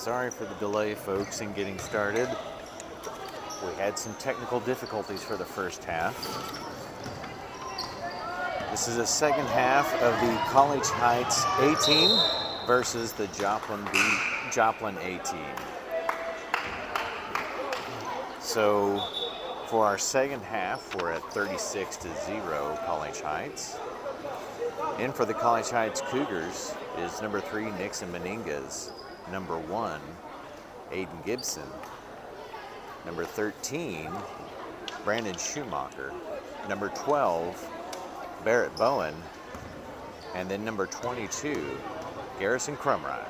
Sorry for the delay, folks, in getting started. We had some technical difficulties for the first half. This is the second half of the College Heights A team versus the Joplin A team. So for our second half, we're at 36-0 College Heights. In for the College Heights Cougars is number 3, Nixon Meningas, number 1, Aiden Gibson, number 13, Brandon Schumacher, number 12, Barrett Bowen, and then number 22, Garrison Crumride.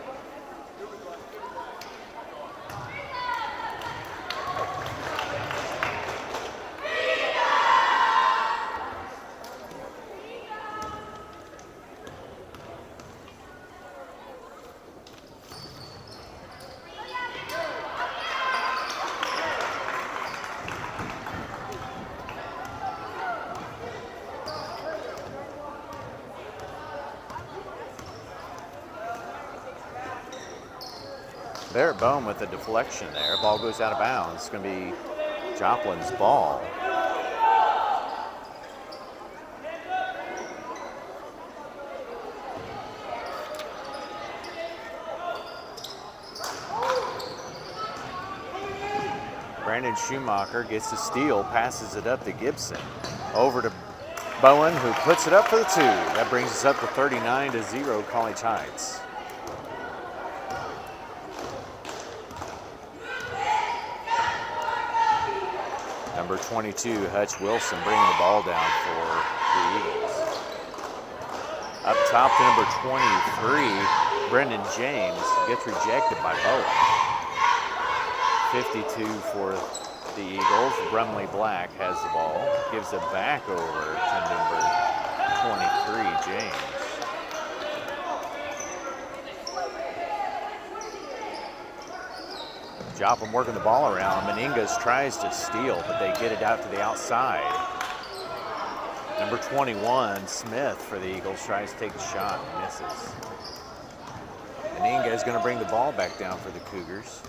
Barrett Bowen with a deflection there. Ball goes out of bounds. It's going to be Joplin's ball. Brandon Schumacher gets the steal, passes it up to Gibson. Over to Bowen, who puts it up for the 2. That brings us up to 39-0 College Heights. Number 22, Hutch Wilson, bringing the ball down for the Eagles. Up top to number 23, Brendan James, gets rejected by Bowen. 52 for the Eagles. Brumley Black has the ball, gives it back over to number 23, James. Joplin working the ball around. Meningas tries to steal, but they get it out to the outside. Number 21, Smith for the Eagles, tries to take the shot and misses. Meninga is going to bring the ball back down for the Cougars.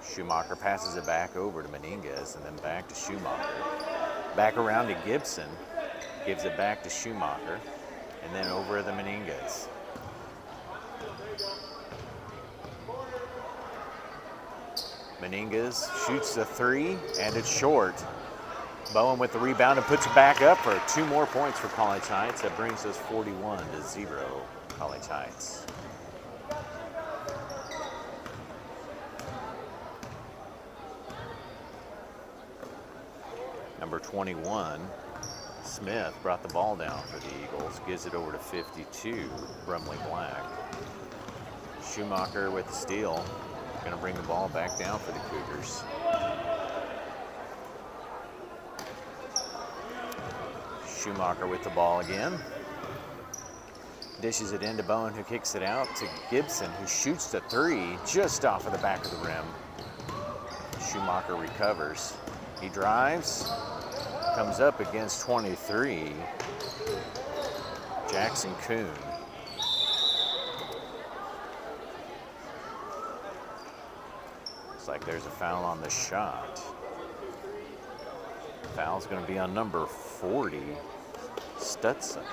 Schumacher passes it back over to Meningas and then back to Schumacher. Back around to Gibson, gives it back to Schumacher. And then over the Meningas. Meningas shoots the 3, and it's short. Bowen with the rebound and puts it back up for 2 more points for College Heights. That brings us 41-0 College Heights. Number 21, Smith brought the ball down for the Eagles, gives it over to 52, Brumley Black. Schumacher with the steal, going to bring the ball back down for the Cougars. Schumacher with the ball again. Dishes it into Bowen, who kicks it out to Gibson, who shoots the 3 just off of the back of the rim. Schumacher recovers. He drives. Comes up against 23, Jackson Kuhn. Looks like there's a foul on the shot. Foul's going to be on number 40, Stutson.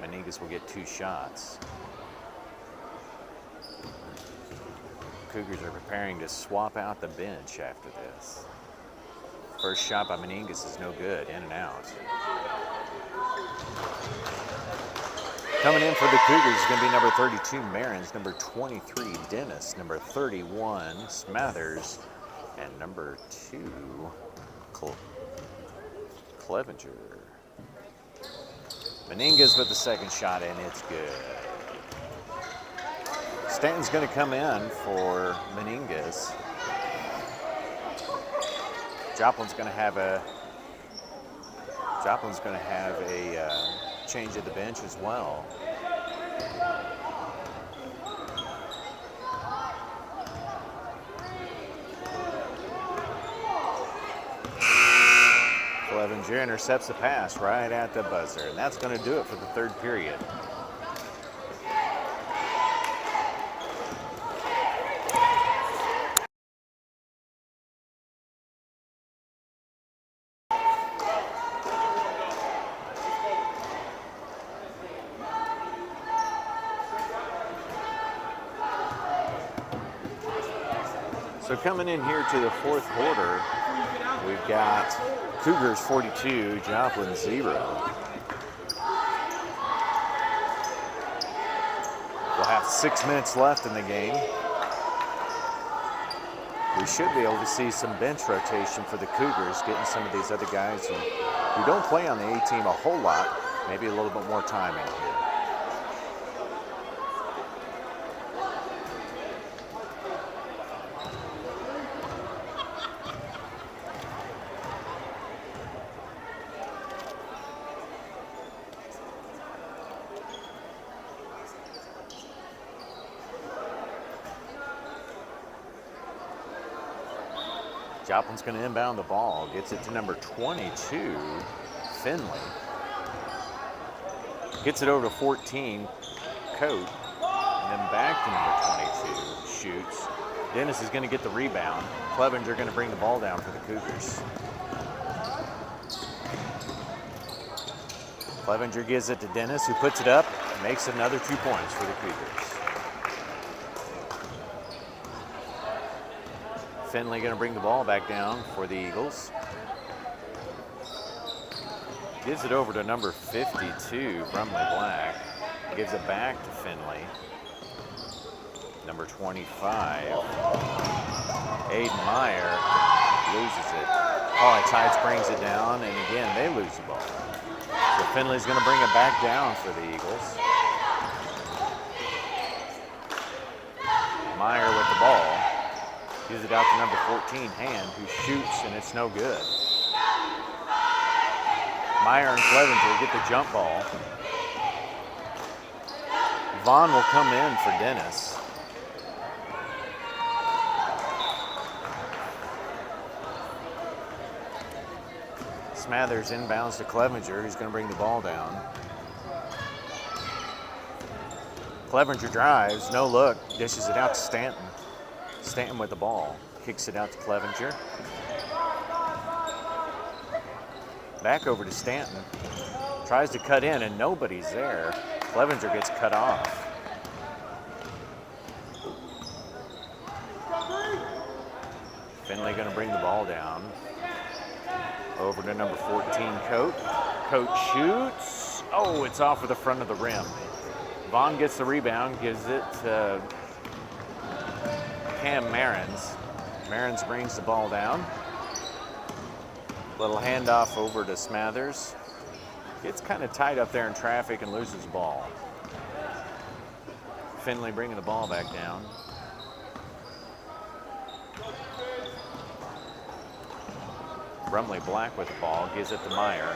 Meningas will get 2 shots. Cougars are preparing to swap out the bench after this. First shot by Meningas is no good, in and out. Coming in for the Cougars is going to be number 32, Marins, number 23, Dennis, number 31, Smathers, and number 2, Clevenger. Meningas with the second shot, and it's good. Stanton's going to come in for Meningas. Joplin's going to have a change of the bench as well. Clevenger intercepts the pass right at the buzzer, and that's going to do it for the third period. So coming in here to the fourth quarter, we've got Cougars 42, Joplin 0. We'll have 6 minutes left in the game. We should be able to see some bench rotation for the Cougars, getting some of these other guys who don't play on the A team a whole lot, maybe a little bit more time in here. Joplin's going to inbound the ball, gets it to number 22, Finley. Gets it over to 14, Coat, and then back to number 22, shoots. Dennis is going to get the rebound. Clevenger going to bring the ball down for the Cougars. Clevenger gives it to Dennis, who puts it up and makes another 2 points for the Cougars. Finley going to bring the ball back down for the Eagles. Gives it over to number 52, Brumley Black. Gives it back to Finley. Number 25, Aiden Meyer loses it. College Heights brings it down, and again, they lose the ball. So Finley's going to bring it back down for the Eagles. Meyer with the ball. Gives it out to number 14, Hand, who shoots, and it's no good. Meyer and Clevenger get the jump ball. Vaughn will come in for Dennis. Smathers inbounds to Clevenger, who's going to bring the ball down. Clevenger drives, no look, dishes it out to Stanton. Stanton with the ball, kicks it out to Clevenger. Back over to Stanton. Tries to cut in and nobody's there. Clevenger gets cut off. Finley going to bring the ball down. Over to number 14, Coat. Coat shoots. Oh, it's off of the front of the rim. Vaughn gets the rebound, gives it to Cam Marins. Marins brings the ball down. Little handoff over to Smathers. Gets kind of tight up there in traffic and loses the ball. Finley bringing the ball back down. Brumley Black with the ball, gives it to Meyer.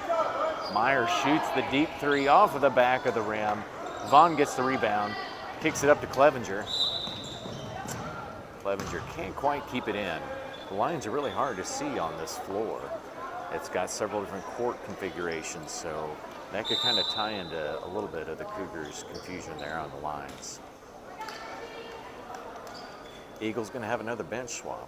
Meyer shoots the deep three off of the back of the rim. Vaughn gets the rebound, kicks it up to Clevenger. Clevenger can't quite keep it in. The lines are really hard to see on this floor. It's got several different court configurations, so that could kind of tie into a little bit of the Cougars' confusion there on the lines. Eagles going to have another bench swap.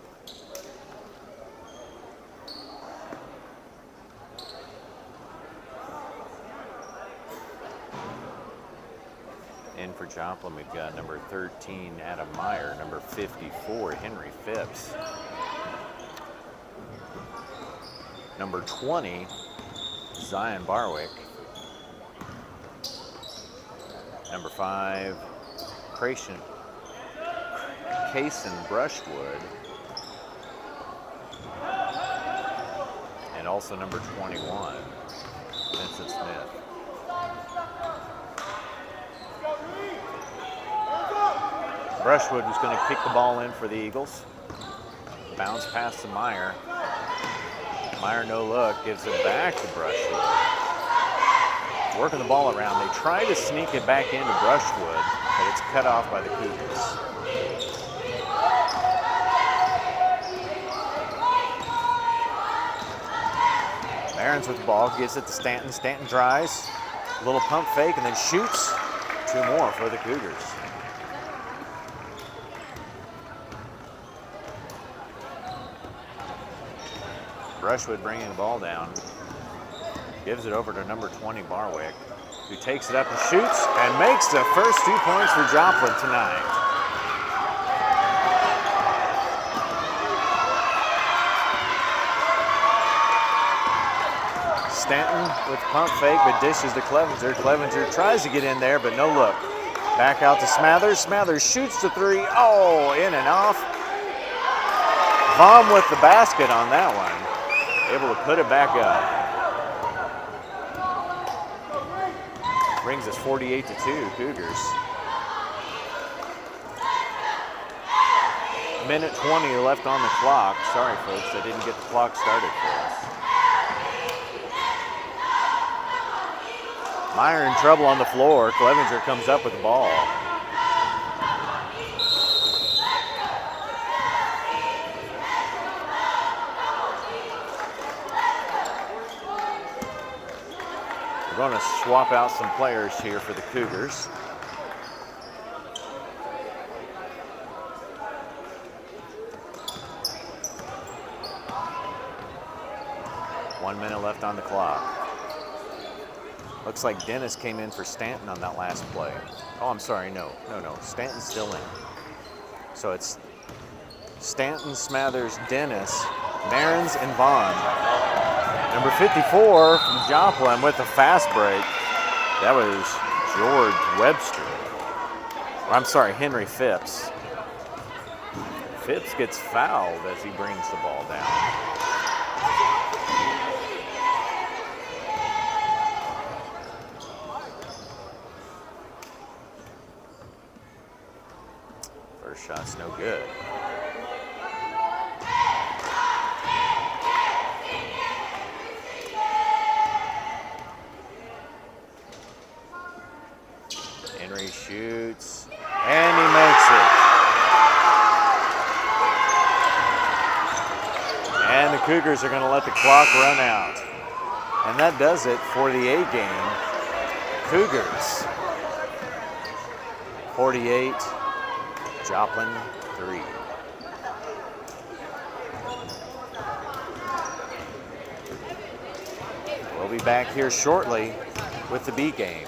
In for Joplin, we've got number 13, Adam Meyer, number 54, Henry Phipps. Number 20, Zion Barwick. Number 5, Kaysen Brushwood. And also number 21, Vincent Smith. Brushwood was going to kick the ball in for the Eagles. Bounce pass to Meyer. Meyer no look, gives it back to Brushwood. Working the ball around. They try to sneak it back into Brushwood, but it's cut off by the Cougars. Aaron's with the ball, gives it to Stanton. Stanton tries, a little pump fake, and then shoots. 2 more for the Cougars. Brushwood bringing the ball down. Gives it over to number 20, Barwick, who takes it up and shoots and makes the first 2 points for Joplin tonight. Stanton with pump fake, but dishes to Clevenger. Clevenger tries to get in there, but no look. Back out to Smathers. Smathers shoots the 3. Oh, in and off. Vom with the basket on that one. Able to put it back up. Brings us 48-2, Cougars. Minute 20 left on the clock. Sorry, folks, I didn't get the clock started for us. Meyer in trouble on the floor. Clevenger comes up with the ball. We're going to swap out some players here for the Cougars. One minute left on the clock. Looks like Dennis came in for Stanton on that last play. Oh, I'm sorry, no. Stanton's still in. So it's Stanton, Smathers, Dennis, Marins, and Vaughn. Number 54 from Joplin with a fast break. That was George Webster. I'm sorry, Henry Phipps. Phipps gets fouled as he brings the ball down. First shot's no good. Henry shoots, and he makes it. And the Cougars are going to let the clock run out. And that does it for the A game. Cougars 48, Joplin 3. We'll be back here shortly with the B game.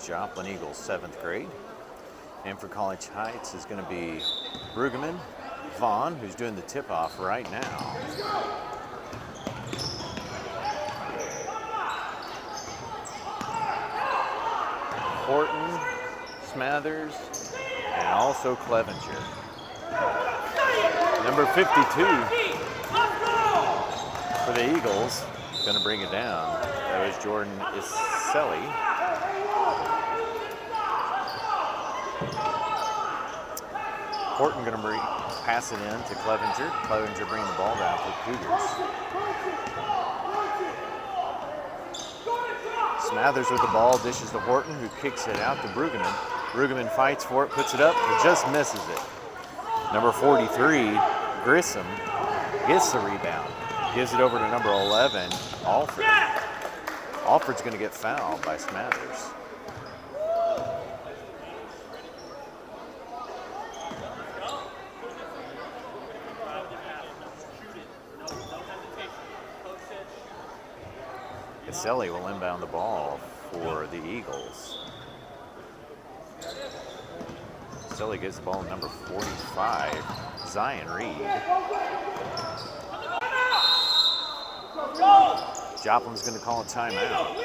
Joplin Eagles, 7th grade. And for College Heights is going to be Brueggemann Vaughn, who's doing the tip-off right now. Horton, Smathers, and also Clevenger. Number 52 for the Eagles, going to bring it down. That was Jordan Iselli. Horton going to pass it in to Clevenger. Clevenger bringing the ball down for Cougars. Smathers with the ball, dishes to Horton, who kicks it out to Brueggemann. Brueggemann fights for it, puts it up, but just misses it. Number 43, Grissom, gets the rebound. Gives it over to number 11, Alford. Alford's going to get fouled by Smathers. Iselli will inbound the ball for the Eagles. Iselli gets the ball to number 45, Zion Reed. Joplin's going to call a timeout.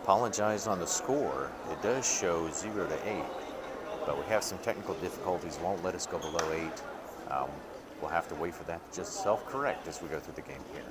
Apologize on the score. It does show 0-8, but we have some technical difficulties. Won't let us go below 8. We'll have to wait for that to just self-correct as we go through the game here.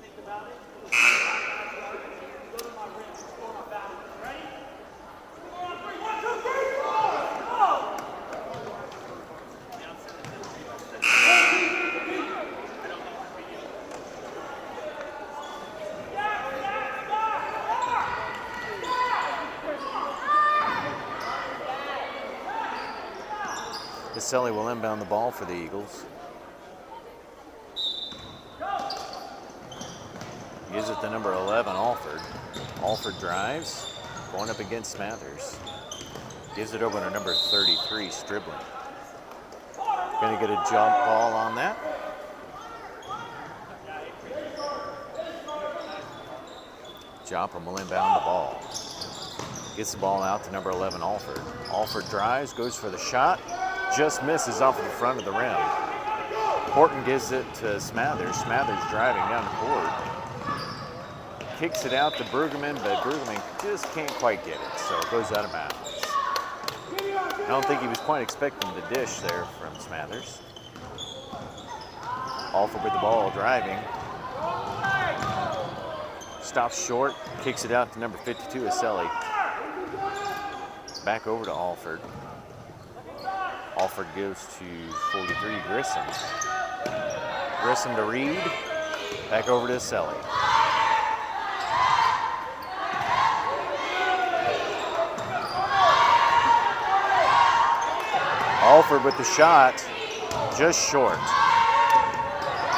Iselli will inbound the ball for the Eagles. Gives it to number 11, Alford. Alford drives, going up against Smathers. Gives it over to number 33, Stribling. Going to get a jump ball on that. Joplin will inbound the ball. Gets the ball out to number 11, Alford. Alford drives, goes for the shot. Just misses off of the front of the rim. Horton gives it to Smathers. Smathers driving down the court. Kicks it out to Brueggemann, but Brueggemann just can't quite get it, so it goes out of bounds. I don't think he was quite expecting the dish there from Smathers. Alford with the ball driving. Stops short, kicks it out to number 52, Iselli. Back over to Alford. Alford goes to 43, Grissom. Grissom to Reed. Back over to Iselli. Alford with the shot, just short.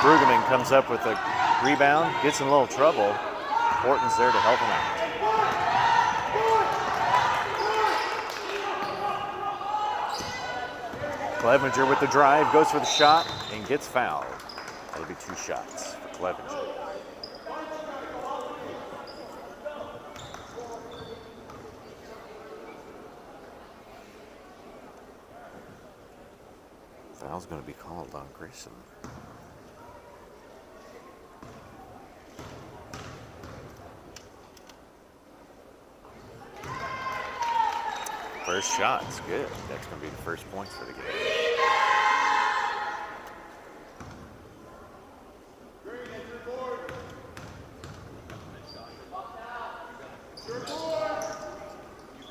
Brueggemann comes up with a rebound, gets in a little trouble. Horton's there to help him out. Clevenger with the drive, goes for the shot, and gets fouled. That'll be 2 shots for Clevenger. Foul's going to be called on Grissom. First shot's good. That's going to be the first point for the game.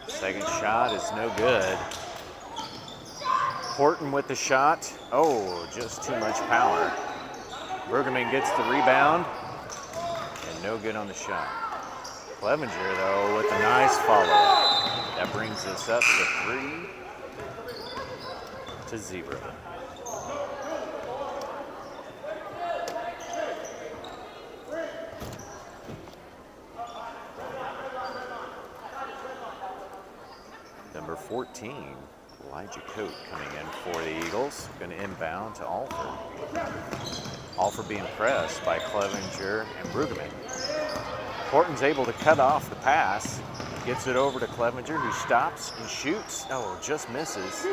Second shot is no good. Horton with the shot. Oh, just too much power. Brueggemann gets the rebound, and no good on the shot. Clevenger, though, with a nice follow-up. That brings us up to 3-0. Number 14 Elijah Coate coming in for the Eagles. Going to inbound to Alford. Alford being pressed by Clevenger and Brueggemann. Horton's able to cut off the pass. Gets it over to Clevenger, who stops and shoots. Oh, just misses.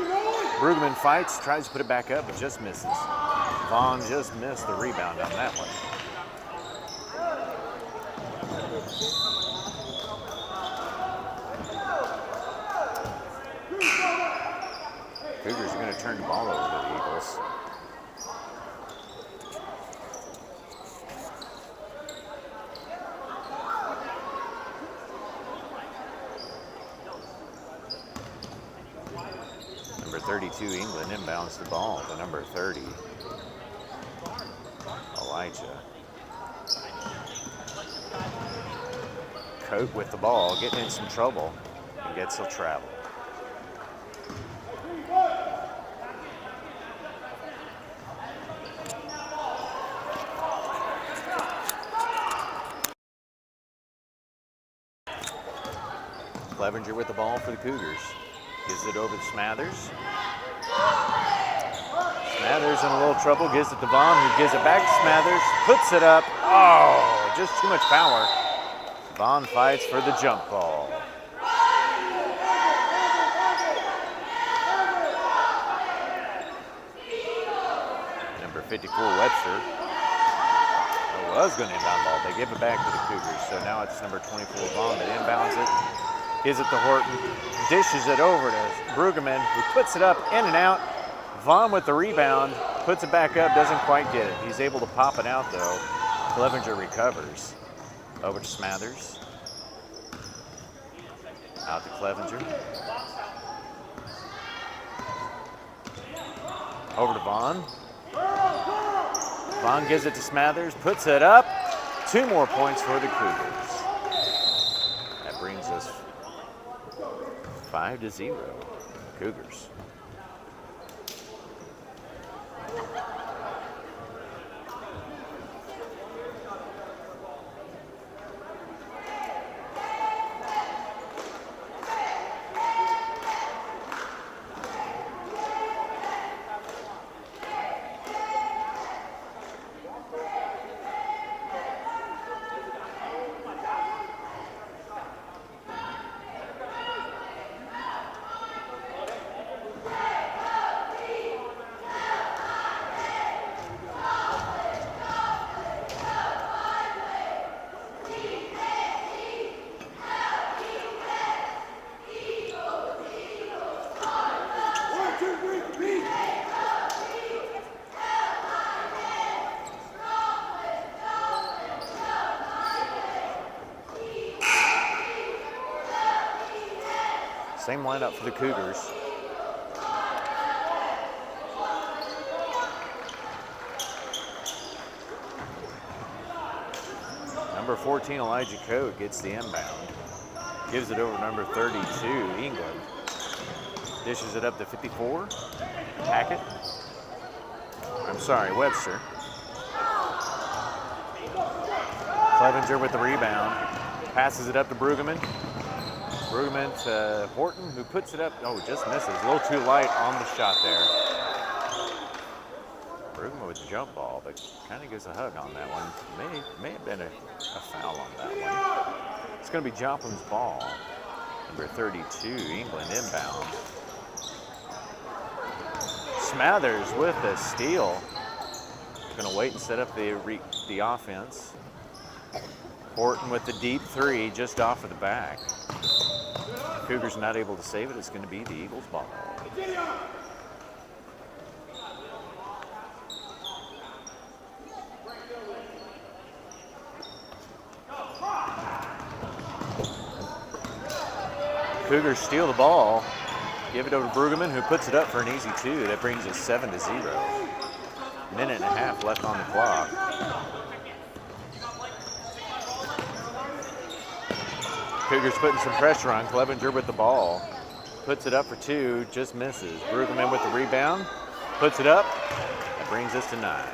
Brueggemann fights, tries to put it back up, but just misses. Vaughn just missed the rebound on that one. Cougars are going to turn the ball over to the Eagles. Number 32, England, inbounds the ball to number 30, Elijah. Coate with the ball, getting in some trouble, and gets a travel. Clevenger with the ball for the Cougars. Gives it over to Smathers. Smathers in a little trouble, gives it to Vaughn, who gives it back to Smathers, puts it up. Oh, just too much power. Vaughn fights for the jump ball. Number 54, Webster. Was going to inbound ball. They give it back to the Cougars. So now it's number 24, Vaughn, that inbounds it. Gives it to Horton. Dishes it over to Brueggemann, who puts it up, in and out. Vaughn with the rebound. Puts it back up, doesn't quite get it. He's able to pop it out, though. Clevenger recovers. Over to Smathers. Out to Clevenger. Over to Vaughn. Vaughn gives it to Smathers, puts it up. 2 more points for the Cougars. That brings us 5-0, Cougars. Same lineup for the Cougars. Number 14, Elijah Coate, gets the inbound. Gives it over to number 32, England. Dishes it up to 54, Hackett. I'm sorry, Webster. Clevenger with the rebound. Passes it up to Brueggemann. Brueggemann to Horton, who puts it up. Oh, just misses. A little too light on the shot there. Brueggemann with the jump ball, but kind of gives a hug on that one. May have been a foul on that one. It's going to be Joplin's ball. Number 32, England inbound. Smathers with the steal. Going to wait and set up the offense. Horton with the deep 3 just off of the back. Cougars not able to save it. It's going to be the Eagles' ball. Cougars steal the ball. Give it over to Brueggemann, who puts it up for an easy 2. That brings us 7-0. Minute and a half left on the clock. Cougars putting some pressure on. Clevenger with the ball. Puts it up for 2, just misses. Brueggemann with the rebound. Puts it up. That brings us to 9.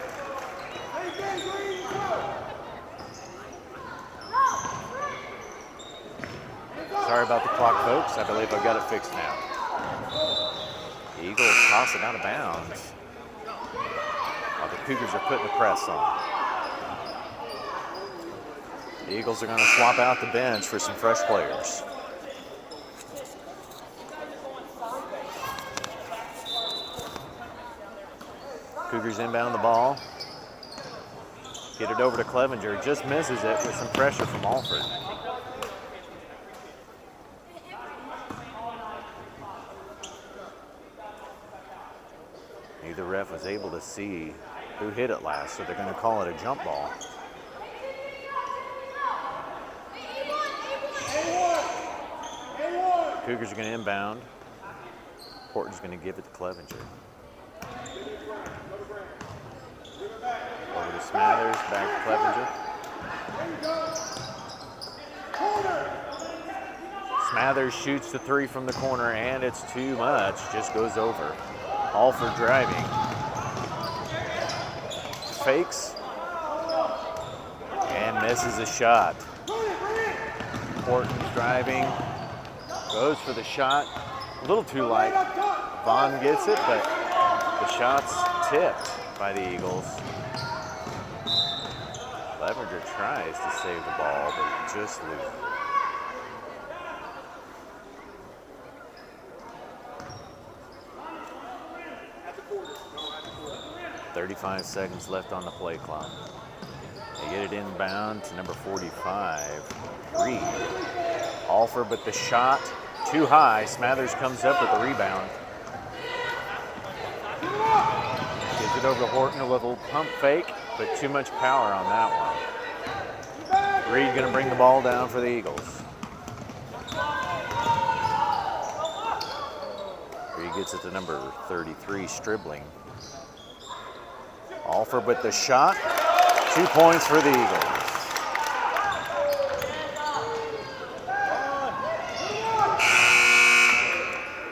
Sorry about the clock, folks. I believe I've got it fixed now. Eagles toss it out of bounds while the Cougars are putting the press on. The Eagles are going to swap out the bench for some fresh players. Cougars inbound the ball. Get it over to Clevenger. Just misses it with some pressure from Alford. Neither ref was able to see who hit it last, so they're going to call it a jump ball. Cougars are going to inbound. Horton's going to give it to Clevenger. Over to Smathers, back to Clevenger. Smathers shoots the three from the corner, and it's too much. Just goes over. Alford driving. Fakes. And misses a shot. Horton's driving. Goes for the shot. A little too light. Vaughn gets it, but the shot's tipped by the Eagles. Clevenger tries to save the ball, but just loses it. 35 seconds left on the play clock. They get it inbound to number 45, Reed. Alford, but the shot too high. Smathers comes up with the rebound. Gives it over to Horton, a little pump fake, but too much power on that one. Reed going to bring the ball down for the Eagles. Reed gets it to number 33, Stribling. Alford with the shot. 2 points for the Eagles.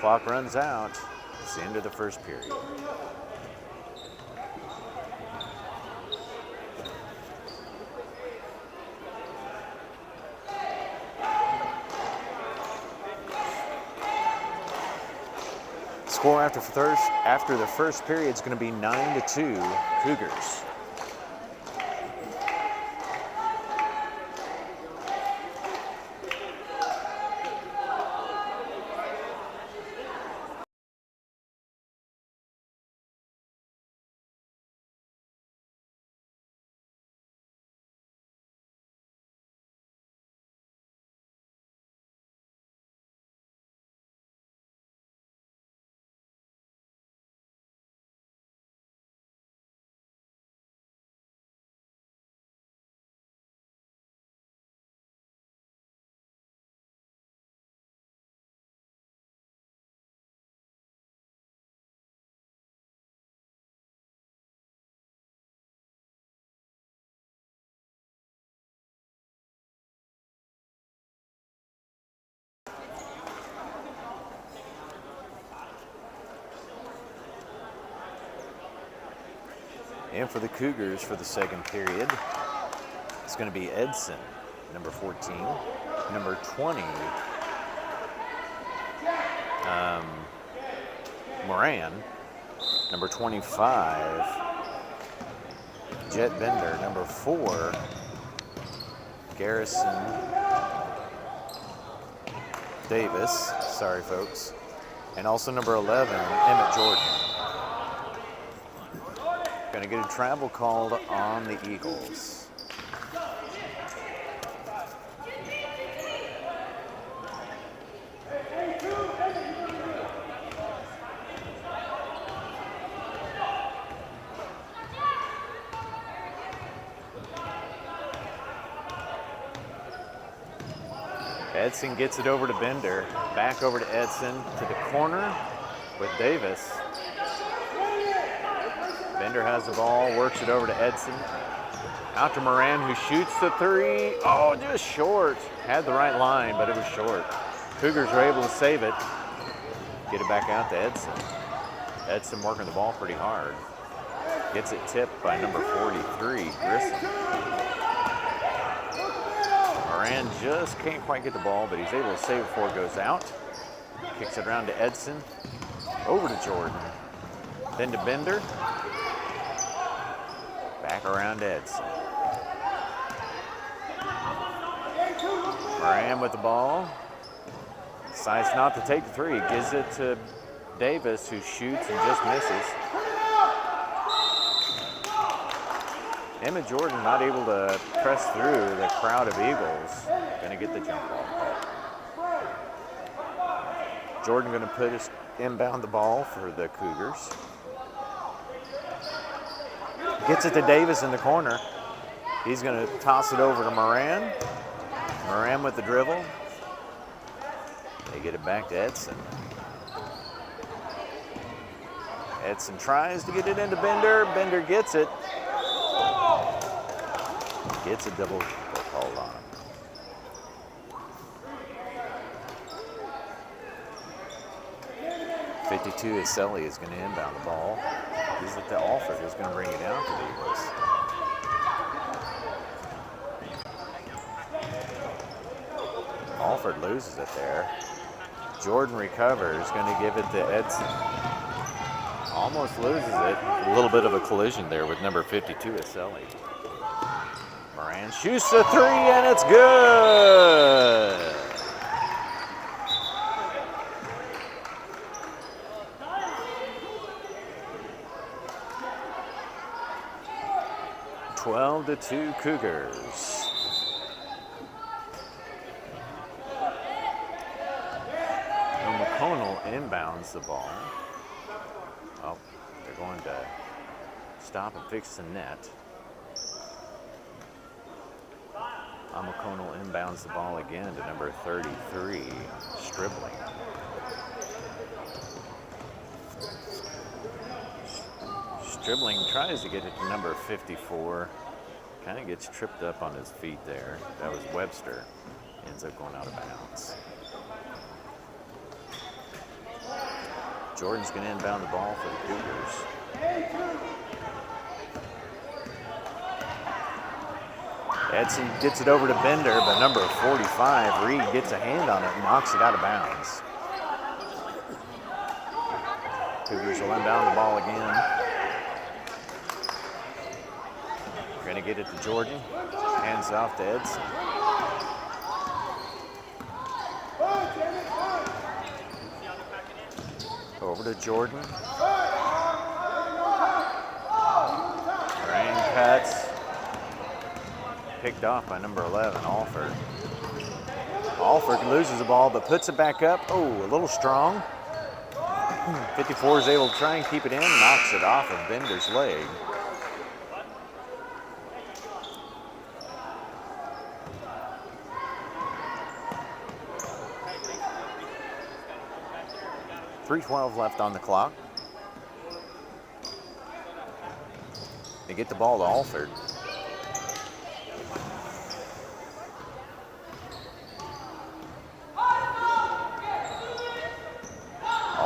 Clock runs out. It's the end of the first period. Score after the first period is going to be 9-2 Cougars. And for the Cougars for the second period, it's going to be Edson, number 14, number 20, Moran, number 25, Jet Bender, number 4, Garrison Davis, sorry folks, and also number 11, Emmett Jordan. Going to get a travel called on the Eagles. Edson gets it over to Bender, back over to Edson, to the corner with Davis. Bender has the ball, works it over to Edson. Out to Moran, who shoots the three. Oh, just short. Had the right line, but it was short. Cougars were able to save it. Get it back out to Edson. Edson working the ball pretty hard. Gets it tipped by number 43, Grissom. Moran just can't quite get the ball, but he's able to save it before it goes out. Kicks it around to Edson. Over to Jordan. Then to Bender. Back around to Edson. Moran with the ball. Decides not to take the three. Gives it to Davis, who shoots and just misses. Emma Jordan not able to press through the crowd of Eagles. Going to get the jump ball. Jordan going to put his inbound the ball for the Cougars. Gets it to Davis in the corner. He's going to toss it over to Moran. Moran with the dribble. They get it back to Edson. Edson tries to get it into Bender. Bender gets it. Gets a double called on him. .52 Aselli is going to inbound the ball. He's at the Alford who's going to bring it down to the Eagles. Alford loses it there. Jordan recovers, going to give it to Edson. Almost loses it. A little bit of a collision there with number 52 Aselli. Moran shoots a three and it's good. Twelve to 2 Cougars. McConnell inbounds the ball. Oh, they're going to stop and fix the net. McConnell inbounds the ball again to number 33, Stribling. Stribling tries to get it to number 54. Kind of gets tripped up on his feet there. That was Webster. Ends up going out of bounds. Jordan's going to inbound the ball for the Cougars. Edson gets it over to Bender, but number 45, Reed, gets a hand on it and knocks it out of bounds. Cougars will inbound the ball again. Going to get it to Jordan. Hands off to Edson. Over to Jordan. Rain cuts. Picked off by number 11, Alford. Alford loses the ball, but puts it back up. Oh, a little strong. 54 is able to try and keep it in, knocks it off of Bender's leg. .312 left on the clock. They get the ball to Alford.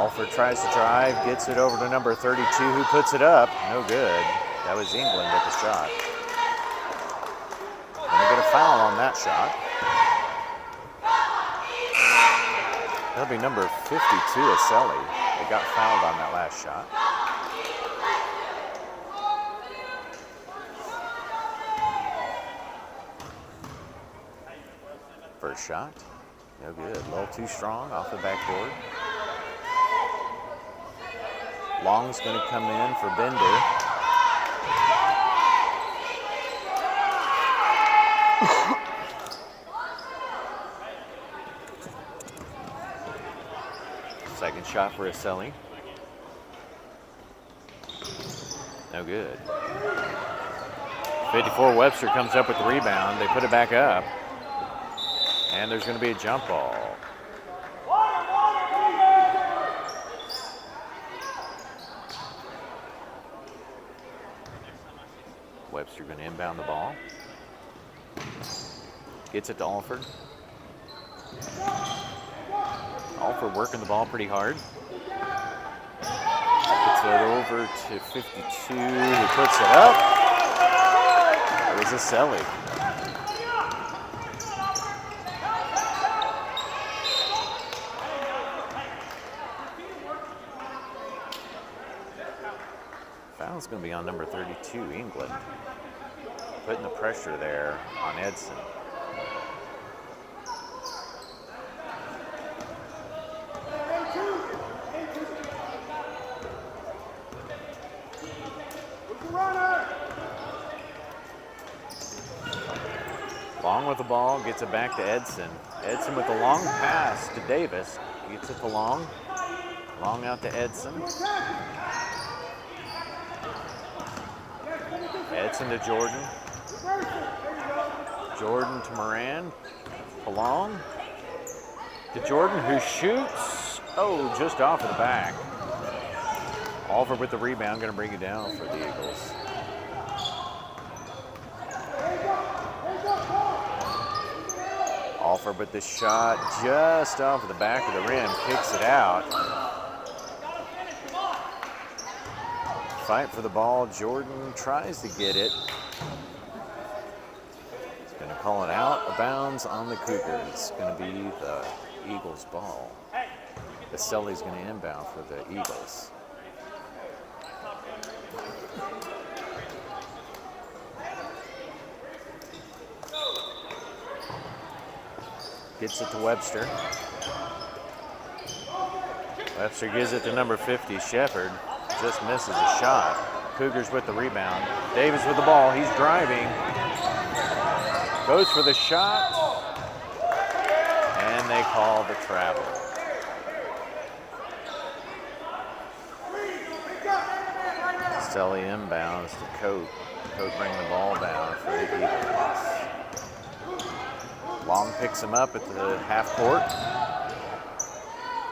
Alford tries to drive, gets it over to number 32, who puts it up. No good. That was England at the shot. Gonna get a foul on that shot. That'll be number 52, Aselli. They got fouled on that last shot. First shot, no good. A little too strong off the backboard. Long's going to come in for Bender. Second shot for Aselli. No good. 54 Webster comes up with the rebound. They put it back up. And there's going to be a jump ball. Webster going to inbound the ball. Gets it to Alford. Alford working the ball pretty hard. Gets it over to 52, who puts it up. It was Aselli. going to be on number 32, England. Putting the pressure there on Edson. Long with the ball, gets it back to Edson. Edson with the long pass to Davis. Gets it to Long. Long out to Edson. Edson to Jordan. Jordan to Moran. To Long. To Jordan, who shoots. Oh, just off of the back. Alford with the rebound, going to bring it down for the Eagles. Alford with the shot just off of the back of the rim, kicks it out. Fight for the ball. Jordan tries to get it. He's going to call it out of bounds on the Cougars. It's going to be the Eagles' ball. Baselli's going to inbound for the Eagles. Gets it to Webster. Webster gives it to number 50, Shepard. Just misses a shot. Cougars with the rebound. Davis with the ball. He's driving. Goes for the shot. And they call the travel. Stelly inbounds to Coate. Coate bringing the ball down for the Eagles. Long picks him up at the half court.